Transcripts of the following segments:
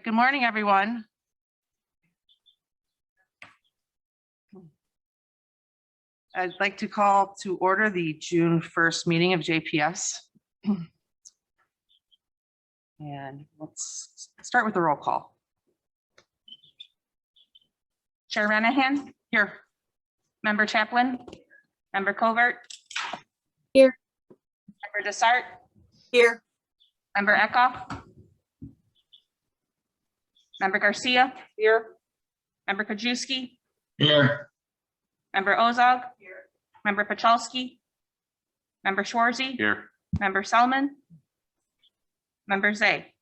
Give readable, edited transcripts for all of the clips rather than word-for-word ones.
Good morning, everyone. I'd like to call to order the June 1st meeting of JPS. And let's start with the roll call. Chair Renahan, Here. Member Chaplin, Member Covert. Here. Member Desart. Here. Member Eckhoff. Member Garcia. Here. Member Kajewski. Here. Member Ozog. Member Pachalski. Member Schwarzy. Here. Member Selman. Member Zay.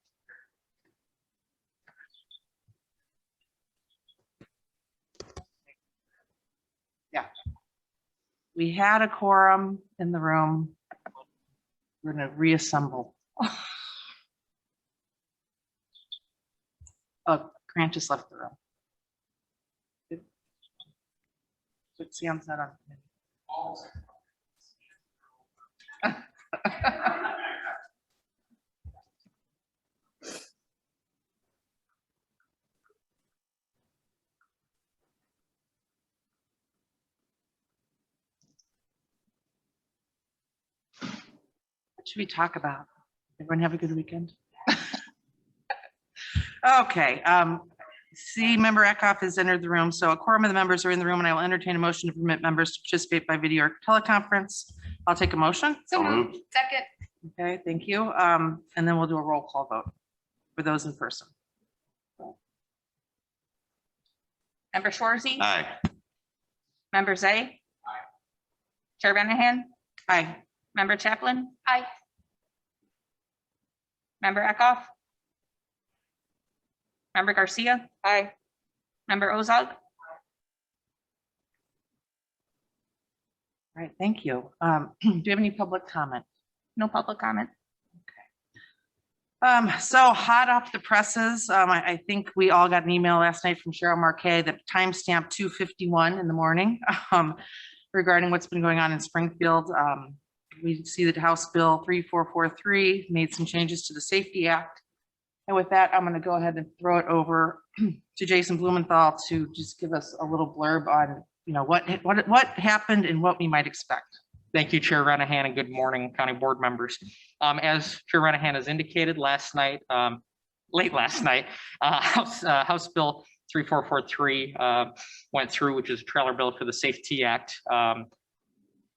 We had a quorum in the room. We're going to reassemble. Oh, Grant just left the room. Good. Sam's not on. What should we talk about? Everyone have a good weekend? Okay. See, Member Eckhoff has entered the room. So a quorum of the members are in the room, and I will entertain a motion to permit members to participate by video or teleconference. I'll take a motion. So moved. Second. Okay, thank you. And then we'll do a roll call vote for those in person. Member Schwarzy. Aye. Member Zay. Chair Renahan. Aye. Member Chaplin. Aye. Member Eckhoff. Member Garcia. Aye. Member Ozog. All right, thank you. Do you have any public comment? No public comment. So hot off the presses, I think we all got an email last night from Cheryl Marquet that timestamped 2:51 in the morning regarding what's been going on in Springfield. We see that House Bill 3443 made some changes to the Safety Act. And with that, I'm going to go ahead and throw it over to Jason Blumenthal to just give us a little blurb on, what happened and what we might expect. Thank you, Chair Renahan, and good morning, County Board members. As Chair Renahan has indicated late last night, House Bill 3443 went through, which is a trailer bill for the Safety Act.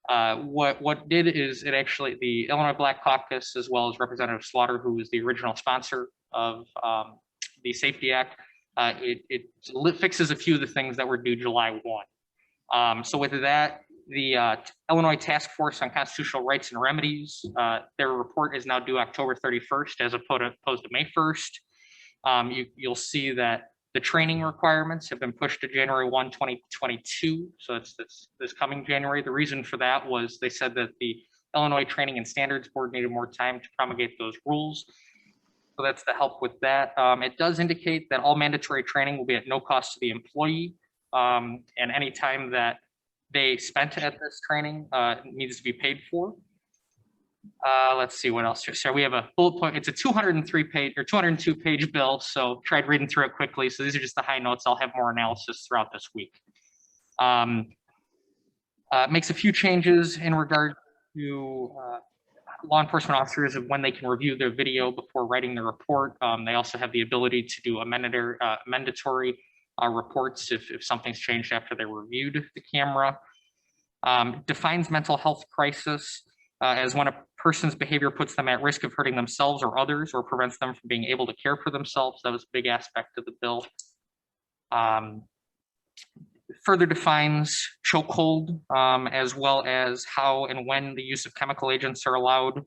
What did is it actually, the Illinois Black Caucus, as well as Representative Slaughter, who was the original sponsor of the Safety Act, it fixes a few of the things that were due July 1. So with that, the Illinois Task Force on Constitutional Rights and Remedies, their report is now due October 31st as opposed to May 1st. You'll see that the training requirements have been pushed to January 1, 2022. So it's this coming January. The reason for that was they said that the Illinois Training and Standards Board needed more time to promulgate those rules. So that's the help with that. It does indicate that all mandatory training will be at no cost to the employee. And any time that they spent at this training needs to be paid for. Let's see what else here. So we have a bullet point. It's a 202 page bill. So tried reading through it quickly. So these are just the high notes. I'll have more analysis throughout this week. Makes a few changes in regard to law enforcement officers of when they can review their video before writing the report. They also have the ability to do amendatory reports if something's changed after they reviewed the camera. Defines mental health crisis as when a person's behavior puts them at risk of hurting themselves or others, or prevents them from being able to care for themselves. That was a big aspect of the bill. Further defines chokehold, as well as how and when the use of chemical agents are allowed.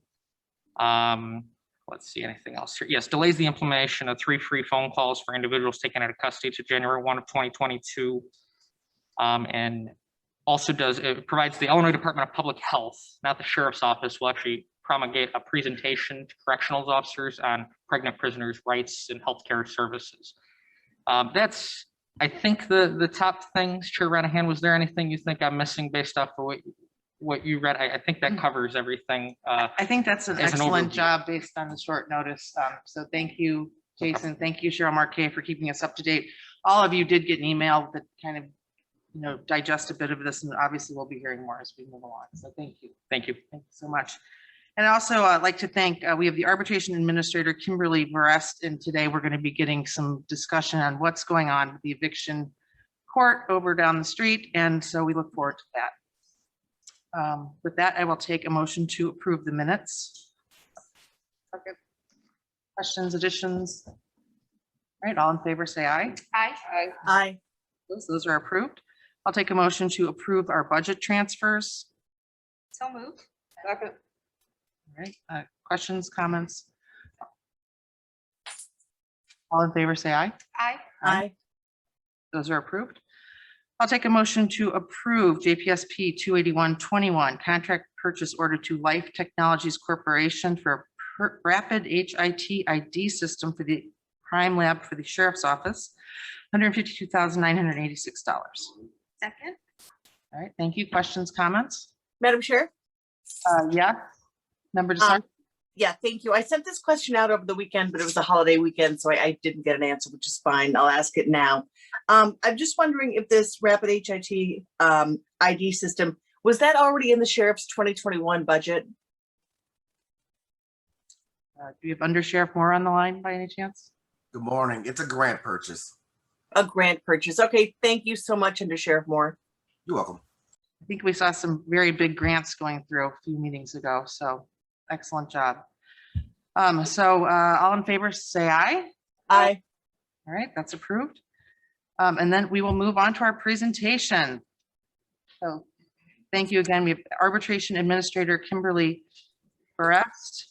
Let's see, anything else here? Yes, delays the implementation of 3 free phone calls for individuals taken out of custody to January 1 of 2022. And also it provides the Illinois Department of Public Health, not the Sheriff's Office, will actually promulgate a presentation to correctional officers on pregnant prisoners' rights and healthcare services. That's, I think, the top things. Chair Renahan, was there anything you think I'm missing based off of what you read? I think that covers everything. I think that's an excellent job based on the short notice. So thank you Jason. Thank you, Cheryl Marquet, for keeping us up to date. All of you did get an email that kind of, digest a bit of this, and obviously we'll be hearing more as we move along. So thank you. Thank you. Thank you so much. And also I'd like to thank, we have the arbitration administrator, Kimberly Verest, and today we're going to be getting some discussion on what's going on with the eviction court over down the street. And so we look forward to that. With that, I will take a motion to approve the minutes. Okay. Questions, additions? All right, all in favor, say aye. Aye. Aye. Those are approved. I'll take a motion to approve our budget transfers. So moved. Second. All right, questions, comments? All in favor, say aye. Aye. Aye. Those are approved. I'll take a motion to approve JPSP 28121 contract purchase order to Life Technologies Corporation for a rapid HIT ID system for the crime lab for the sheriff's office, $152,986. Second. All right, thank you. Questions, comments? Madam Chair? Yeah. Member DeSarno? Yeah, thank you. I sent this question out over the weekend, but it was a holiday weekend, so I didn't get an answer, which is fine. I'll ask it now. I'm just wondering if this rapid HIT ID system, was that already in the sheriff's 2021 budget? Do you have Under Sheriff Moore on the line by any chance? Good morning. It's a grant purchase. A grant purchase. Okay, thank you so much, Under Sheriff Moore. You're welcome. I think we saw some very big grants going through a few meetings ago, so excellent job. All in favor, say aye. Aye. All right, that's approved. And then we will move on to our presentation. So thank you again. We have Arbitration Administrator Kimberly Verest.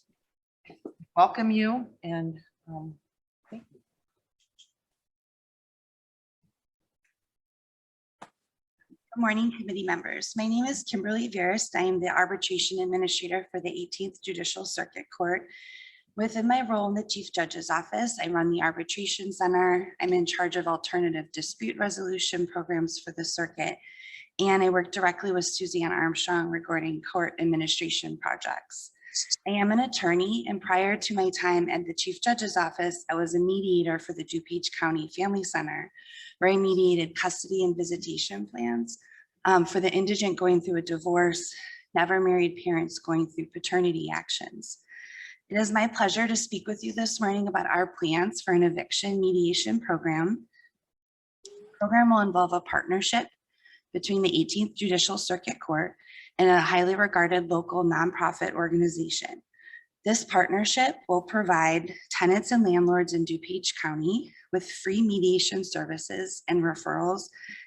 Welcome you and thank you. Good morning, committee members. My name is Kimberly Verest. I am the Arbitration Administrator for the 18th Judicial Circuit Court. Within my role in the Chief Judge's Office, I run the Arbitration Center. I'm in charge of alternative dispute resolution programs for the circuit, and I work directly with Suzanne Armstrong regarding court administration projects. I am an attorney, and prior to my time at the Chief Judge's Office, I was a mediator for the DuPage County Family Center, where I mediated custody and visitation plans for the indigent going through a divorce, never married parents going through paternity actions. It is my pleasure to speak with you this morning about our plans for an eviction mediation program. The program will involve a partnership between the 18th Judicial Circuit Court and a highly regarded local nonprofit organization. This partnership will provide tenants and landlords in DuPage County with free mediation services and referrals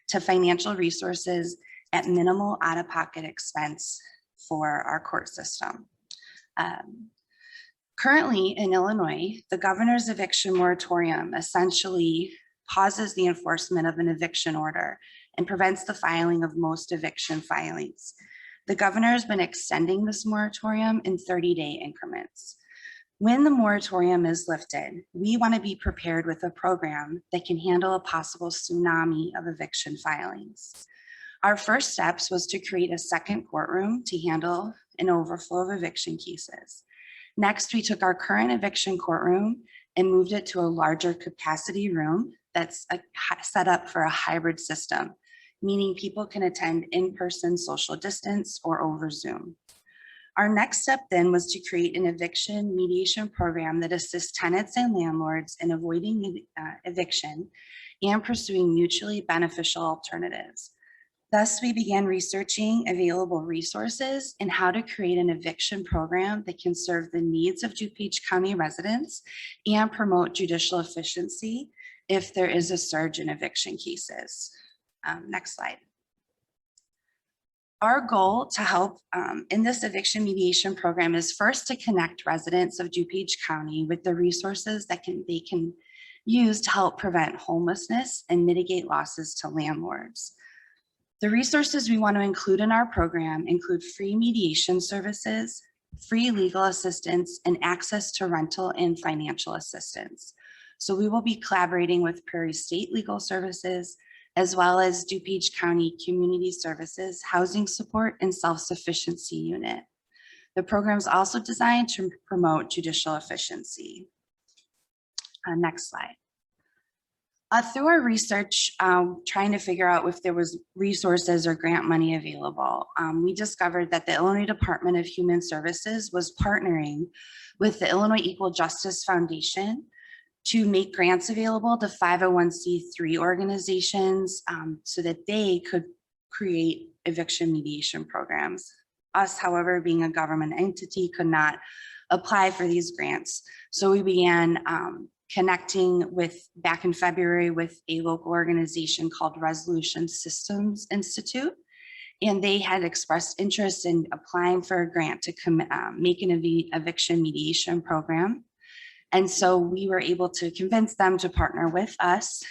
to financial resources at minimal out-of-pocket expense for our court system. Currently in Illinois, the governor's eviction moratorium essentially pauses the enforcement of an eviction order and prevents the filing of most eviction filings. The governor has been extending this moratorium in 30-day increments. When the moratorium is lifted, we want to be prepared with a program that can handle a possible tsunami of eviction filings. Our first steps was to create a second courtroom to handle an overflow of eviction cases. Next, we took our current eviction courtroom and moved it to a larger capacity room that's set up for a hybrid system, meaning people can attend in-person social distance or over Zoom. Our next step then was to create an eviction mediation program that assists tenants and landlords in avoiding eviction and pursuing mutually beneficial alternatives. Thus, we began researching available resources and how to create an eviction program that can serve the needs of DuPage County residents and promote judicial efficiency if there is a surge in eviction cases. Next slide. Our goal to help in this eviction mediation program is first to connect residents of DuPage County with the resources that they can use to help prevent homelessness and mitigate losses to landlords. The resources we want to include in our program include free mediation services, free legal assistance, and access to rental and financial assistance. So we will be collaborating with Prairie State Legal Services, as well as DuPage County Community Services, Housing Support, and Self-Sufficiency Unit. The program is also designed to promote judicial efficiency. Next slide. Through our research, trying to figure out if there was resources or grant money available, we discovered that the Illinois Department of Human Services was partnering with the Illinois Equal Justice Foundation to make grants available to 501c3 organizations so that they could create eviction mediation programs. Us, however, being a government entity, could not apply for these grants. So we began connecting back in February with a local organization called Resolution Systems Institute. And they had expressed interest in applying for a grant to make an eviction mediation program. And so we were able to convince them to partner with us.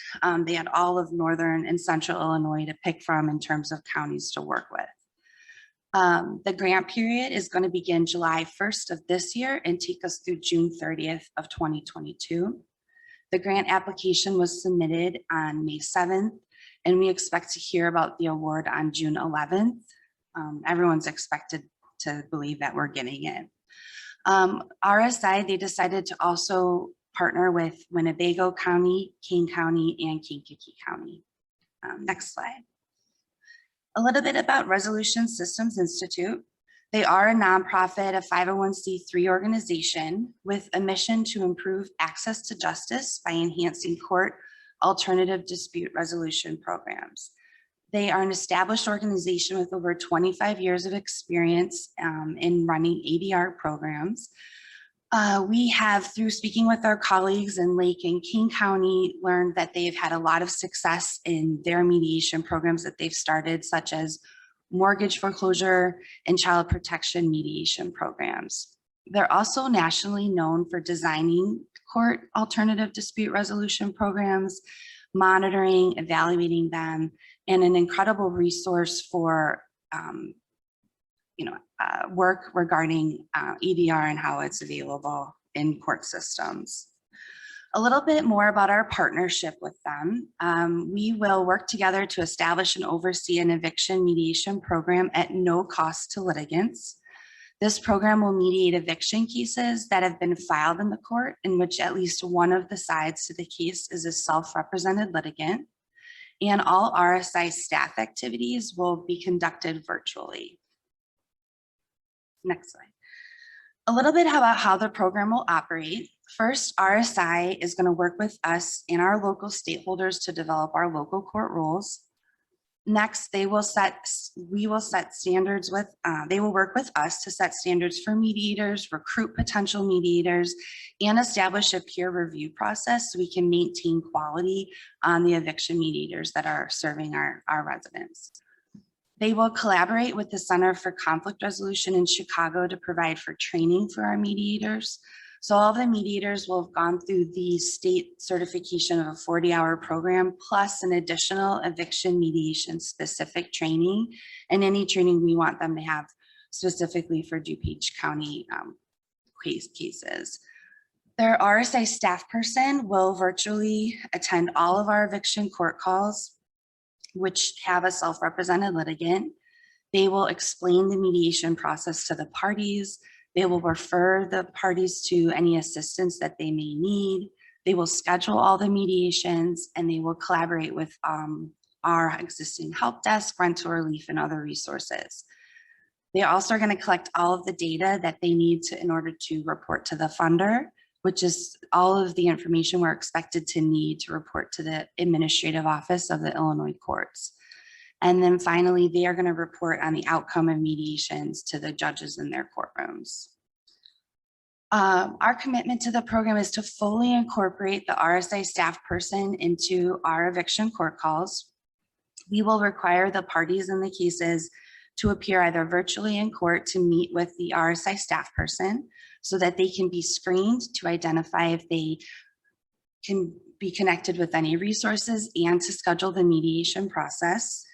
They had all of Northern and Central Illinois to pick from in terms of counties to work with. The grant period is going to begin July 1st of this year and take us through June 30th of 2022. The grant application was submitted on May 7th, and we expect to hear about the award on June 11th. Everyone's expected to believe that we're getting it. RSI, they decided to also partner with Winnebago County, Kane County, and Kankakee County. Next slide. A little bit about Resolution Systems Institute. They are a nonprofit, a 501c3 organization with a mission to improve access to justice by enhancing court alternative dispute resolution programs. They are an established organization with over 25 years of experience in running ADR programs. We have, through speaking with our colleagues in Lake and King County, learned that they've had a lot of success in their mediation programs that they've started, such as mortgage foreclosure and child protection mediation programs. They're also nationally known for designing court alternative dispute resolution programs, monitoring, evaluating them, and an incredible resource for work regarding EDR and how it's available in court systems. A little bit more about our partnership with them. We will work together to establish and oversee an eviction mediation program at no cost to litigants. This program will mediate eviction cases that have been filed in the court in which at least one of the sides to the case is a self-represented litigant, and all RSI staff activities will be conducted virtually. Next slide. A little bit about how the program will operate. First, RSI is going to work with us and our local stakeholders to develop our local court rules. Next, we will set standards with, they will work with us to set standards for mediators, recruit potential mediators, and establish a peer review process so we can maintain quality on the eviction mediators that are serving our residents. They will collaborate with the Center for Conflict Resolution in Chicago to provide for training for our mediators. So all the mediators will have gone through the state certification of a 40-hour program, plus an additional eviction mediation specific training, and any training we want them to have specifically for DuPage County cases. Their RSI staff person will virtually attend all of our eviction court calls, which have a self-represented litigant. They will explain the mediation process to the parties. They will refer the parties to any assistance that they may need. They will schedule all the mediations, and they will collaborate with our existing help desk, rental relief, and other resources. They also are going to collect all of the data that they need in order to report to the funder, which is all of the information we're expected to need to report to the administrative office of the Illinois courts. And then finally, they are going to report on the outcome of mediations to the judges in their courtrooms. Our commitment to the program is to fully incorporate the RSI staff person into our eviction court calls. We will require the parties in the cases to appear either virtually in court to meet with the RSI staff person so that they can be screened to identify if they can be connected with any resources and to schedule the mediation process.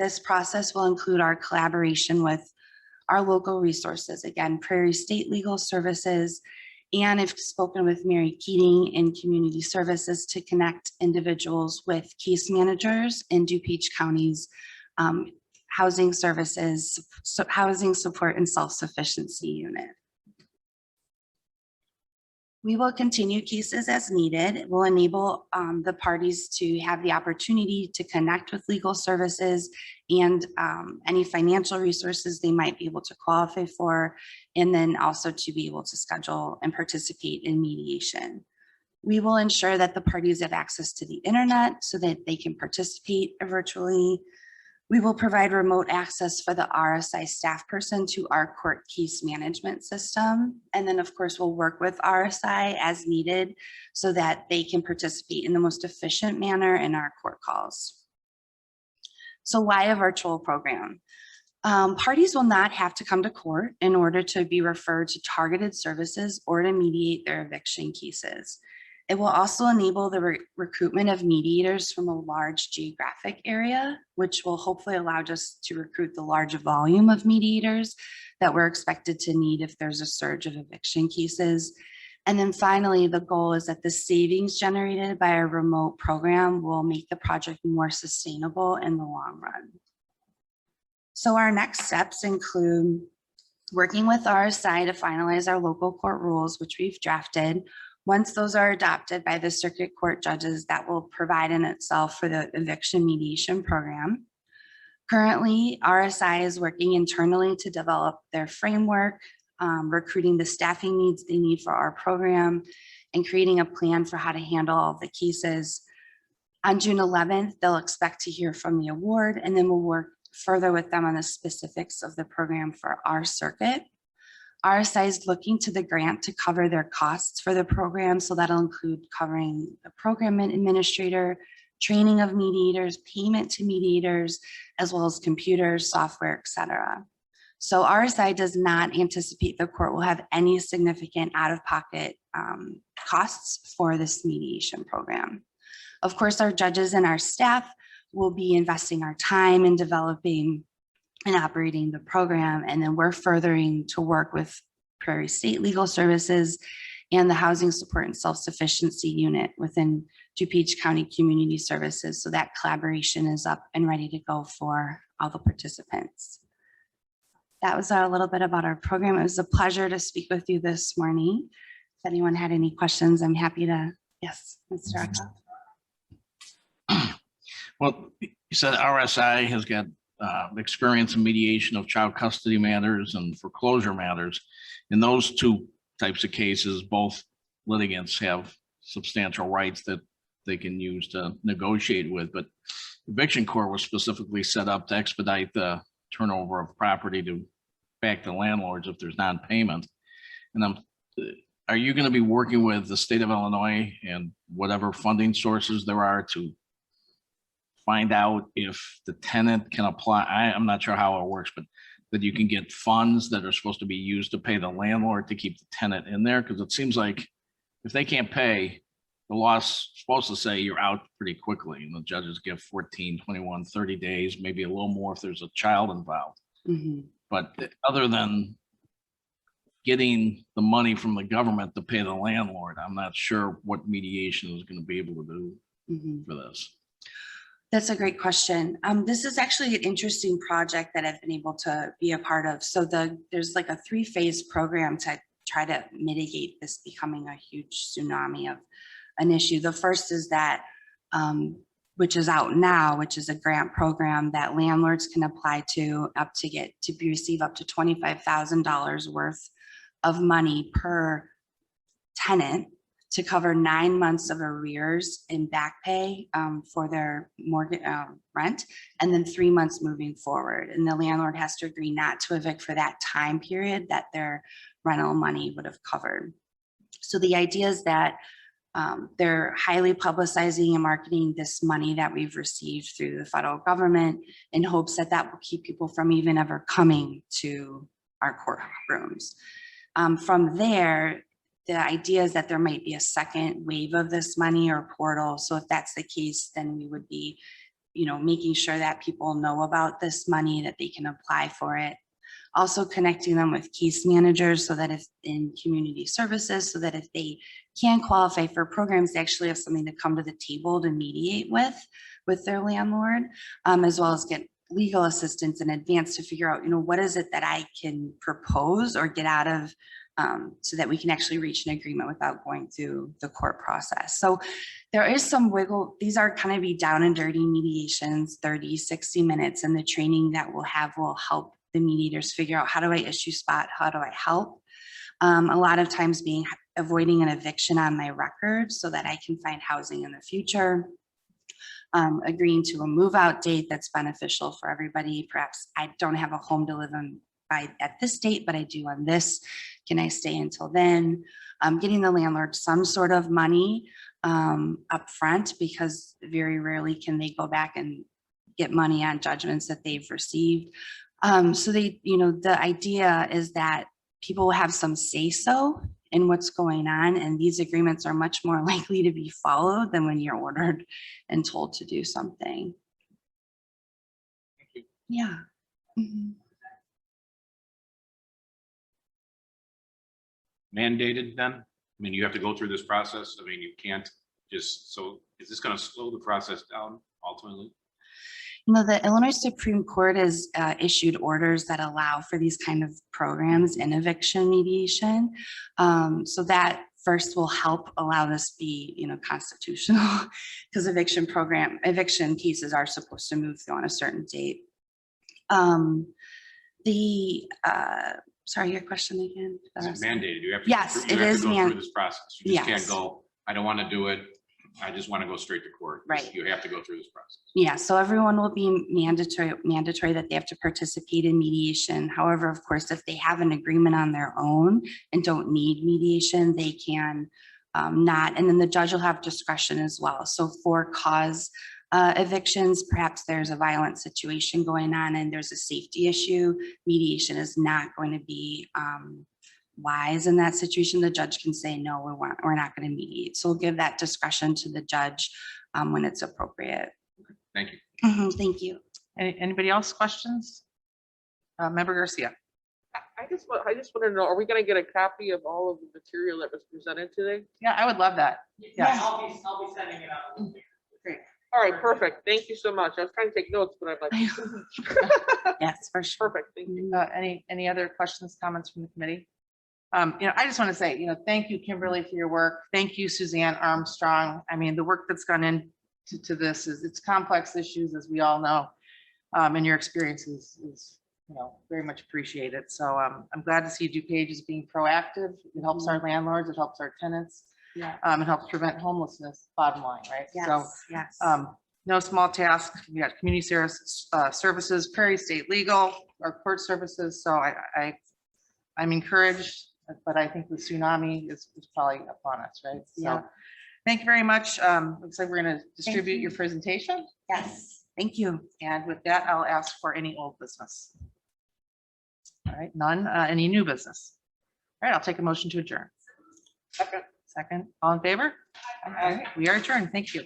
This process will include our collaboration with our local resources, again, Prairie State Legal Services, and I've spoken with Mary Keating in Community Services to connect individuals with case managers in DuPage County's housing services, housing support and self-sufficiency unit. We will continue cases as needed. It will enable the parties to have the opportunity to connect with legal services and any financial resources they might be able to qualify for, and then also to be able to schedule and participate in mediation. We will ensure that the parties have access to the internet so that they can participate virtually. We will provide remote access for the RSI staff person to our court case management system. And then of course, we'll work with RSI as needed so that they can participate in the most efficient manner in our court calls. So why a virtual program? Parties will not have to come to court in order to be referred to targeted services or to mediate their eviction cases. It will also enable the recruitment of mediators from a large geographic area, which will hopefully allow us to recruit the large volume of mediators that we're expected to need if there's a surge of eviction cases. And then finally, the goal is that the savings generated by a remote program will make the project more sustainable in the long run. So our next steps include working with RSI to finalize our local court rules, which we've drafted. Once those are adopted by the circuit court judges, that will provide in itself for the eviction mediation program. Currently, RSI is working internally to develop their framework, recruiting the staffing needs they need for our program, and creating a plan for how to handle all the cases. On June 11th, they'll expect to hear from the award, and then we'll work further with them on the specifics of the program for our circuit. RSI is looking to the grant to cover their costs for the program. So that'll include covering the program administrator, training of mediators, payment to mediators, as well as computers, software, etc. So RSI does not anticipate the court will have any significant out-of-pocket costs for this mediation program. Of course, our judges and our staff will be investing our time in developing and operating the program, and then we're furthering to work with Prairie State Legal Services and the Housing Support and Self-Sufficiency Unit within DuPage County Community Services. So that collaboration is up and ready to go for all the participants. That was a little bit about our program. It was a pleasure to speak with you this morning. If anyone had any questions, I'm happy to. Yes, Mr. Echo. Well, you said RSI has got experience in mediation of child custody matters and foreclosure matters. In those two types of cases, both litigants have substantial rights that they can use to negotiate with, but eviction court was specifically set up to expedite the turnover of property to back to landlords if there's non-payment. And are you going to be working with the state of Illinois and whatever funding sources there are to find out if the tenant can apply? I'm not sure how it works, but that you can get funds that are supposed to be used to pay the landlord to keep the tenant in there? Because it seems like if they can't pay, the law's supposed to say you're out pretty quickly, and the judges give 14, 21, 30 days, maybe a little more if there's a child involved. Mm-hmm. But other than getting the money from the government to pay the landlord, I'm not sure what mediation is going to be able to do for this. That's a great question. This is actually an interesting project that I've been able to be a part of. So there's like a 3-phase program to try to mitigate this becoming a huge tsunami of an issue. The first is that, which is out now, which is a grant program that landlords can apply to receive up to $25,000 worth of money per tenant to cover 9 months of arrears in back pay for their mortgage rent, and then 3 months moving forward. And the landlord has to agree not to evict for that time period that their rental money would have covered. So the idea is that they're highly publicizing and marketing this money that we've received through the federal government in hopes that that will keep people from even ever coming to our courtrooms. From there, the idea is that there might be a second wave of this money or portal. So if that's the case, then we would be, making sure that people know about this money, that they can apply for it. Also connecting them with case managers so that if in community services, so that if they can qualify for programs, they actually have something to come to the table to mediate with their landlord, as well as get legal assistance in advance to figure out, what is it that I can propose or get out of so that we can actually reach an agreement without going through the court process. So there is some wiggle. These are kind of be down and dirty mediations, 30, 60 minutes, and the training that we'll have will help the mediators figure out, how do I issue spot? How do I help? A lot of times avoiding an eviction on my record so that I can find housing in the future. Agreeing to a move out date that's beneficial for everybody. Perhaps I don't have a home to live in at this date, but I do on this. Can I stay until then? Getting the landlord some sort of money up front, because very rarely can they go back and get money on judgments that they've received. So the idea is that people will have some say-so in what's going on, and these agreements are much more likely to be followed than when you're ordered and told to do something. Thank you. Yeah. Mhm. Mandated then? I mean, you have to go through this process. I mean, you can't just, so is this going to slow the process down ultimately? The Illinois Supreme Court has issued orders that allow for these kind of programs in eviction mediation. So that first will help allow this be, constitutional, because eviction cases are supposed to move through on a certain date. Sorry, your question again? Is it mandated? You have to, Yes, you it have is to go through this process. You just Yes. can't go, I don't want to do it. I just want to go straight to court. Right. You have to go through this process. Yeah, so everyone will be mandatory that they have to participate in mediation. However, of course, if they have an agreement on their own and don't need mediation, they can not. And then the judge will have discretion as well. So for cause evictions, perhaps there's a violent situation going on and there's a safety issue, mediation is not going to be wise in that situation. The judge can say, no, we're not going to mediate. So we'll give that discretion to the judge when it's appropriate. Thank you. Thank you. Anybody else questions? Member Garcia. I just want to know, are we going to get a copy of all of the material that was presented today? Yeah, I would love that. Yes. I'll be sending it out. Great. All right, perfect. Thank you so much. I was trying to take notes, but I'm like, Yes, for sure. perfect. Thank you. Any other questions, comments from the committee? I just want to say, thank you, Kimberly, for your work. Thank you, Suzanne Armstrong. I mean, the work that's gone into this it's complex issues, as we all know. And your experience is very much appreciated. So I'm glad to see DuPage is being proactive. It helps our landlords, it helps our tenants. Yeah. It helps prevent homelessness, bottom line, right? So Yes. no small task. We got community services, Prairie State Legal, our court services. So I'm encouraged, but I think the tsunami is probably upon us, right? Yeah. So thank you very much. Looks like we're going to distribute your presentation. Yes. Thank you. And with that, I'll ask for any old business. All right, none. Any new business? All right, I'll take a motion to adjourn. Second. Second, all in favor? All right, we are adjourned. Thank you.